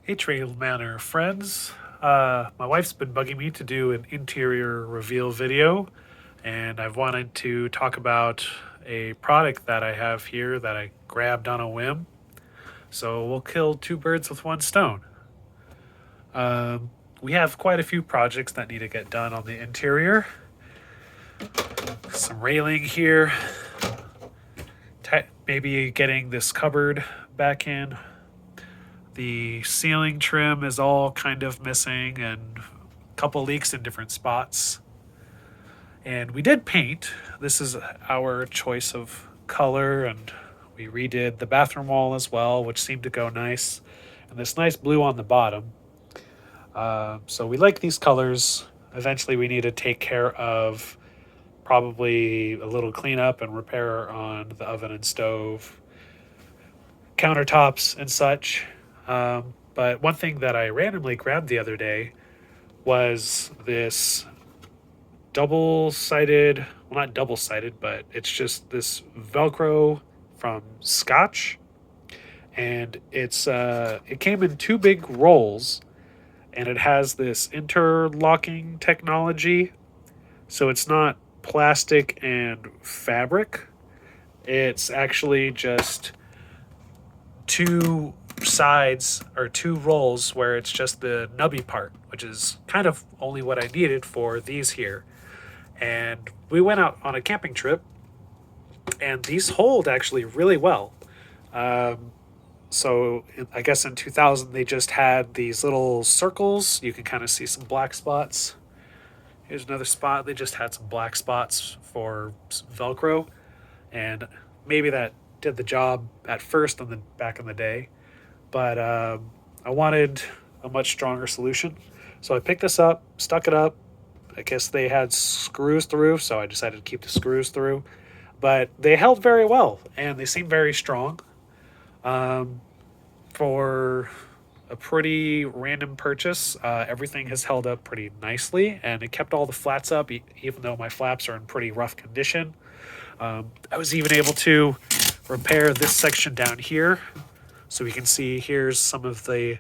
Hey TrailManor friends. My wife's been bugging me to do an interior reveal video, and I've wanted to talk about a product that I have here that I grabbed on a whim. So we'll kill two birds with one stone. Um, we have quite a few projects that need to get done on the interior. Some railing here, maybe getting this cupboard back in. The ceiling trim is all kind of missing and a couple leaks in different spots. And we did paint. This is our choice of color, and we redid the bathroom wall as well, which seemed to go nice. And this nice blue on the bottom. So we like these colors. Eventually we need to take care of probably a little cleanup and repair on the oven and stove, countertops and such. But one thing that I randomly grabbed the other day was this double-sided, well, not double-sided, but it's just this Velcro from Scotch. And it came in two big rolls, and it has this interlocking technology. So it's not plastic and fabric. It's actually just two sides or two rolls where it's just the nubby part, which is kind of only what I needed for these here. And we went out on a camping trip, and these hold actually really well. So I guess in 2000 they just had these little circles. You can kind of see some black spots. Here's another spot. They just had some black spots for Velcro, and maybe that did the job at first on the back in the day. But I wanted a much stronger solution. So I picked this up, stuck it up. I guess they had screws through, so I decided to keep the screws through. But they held very well, and they seem very strong. For a pretty random purchase, everything has held up pretty nicely, and it kept all the flats up, even though my flaps are in pretty rough condition. I was even able to repair this section down here. So we can see here's some of the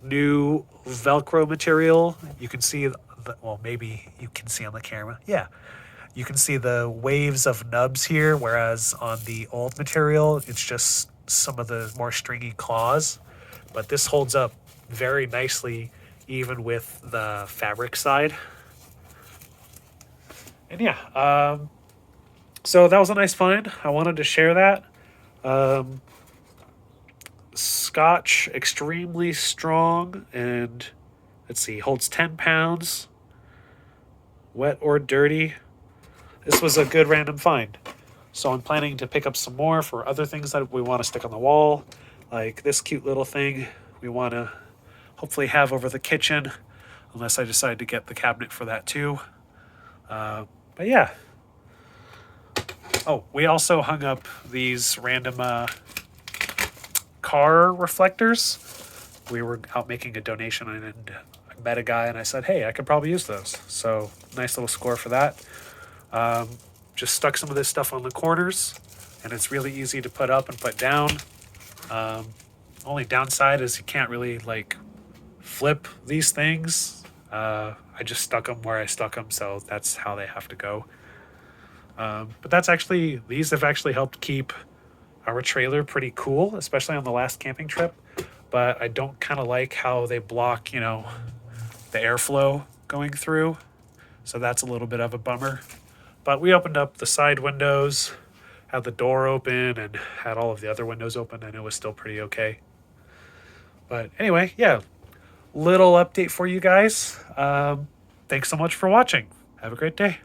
new Velcro material. You can see, well, maybe you can see on the camera. Yeah, you can see the waves of nubs here, whereas on the old material, it's just some of the more stringy claws. But this holds up very nicely, even with the fabric side. And yeah, so that was a nice find. I wanted to share that. Scotch, extremely strong, and let's see, holds 10 pounds, wet or dirty. This was a good random find. So I'm planning to pick up some more for other things that we want to stick on the wall, like this cute little thing we want to hopefully have over the kitchen, unless I decide to get the cabinet for that too. But yeah. Oh, we also hung up these random car reflectors. We were out making a donation, and I met a guy, and I said, hey, I could probably use those. So nice little score for that. Just stuck some of this stuff on the corners, and it's really easy to put up and put down. Only downside is you can't really like flip these things. I just stuck them where I stuck them, so that's how they have to go. But these have actually helped keep our trailer pretty cool, especially on the last camping trip. But I don't kind of like how they block, the airflow going through. So that's a little bit of a bummer. But we opened up the side windows, had the door open, and had all of the other windows open, and it was still pretty okay. But anyway, yeah, little update for you guys. Thanks so much for watching. Have a great day.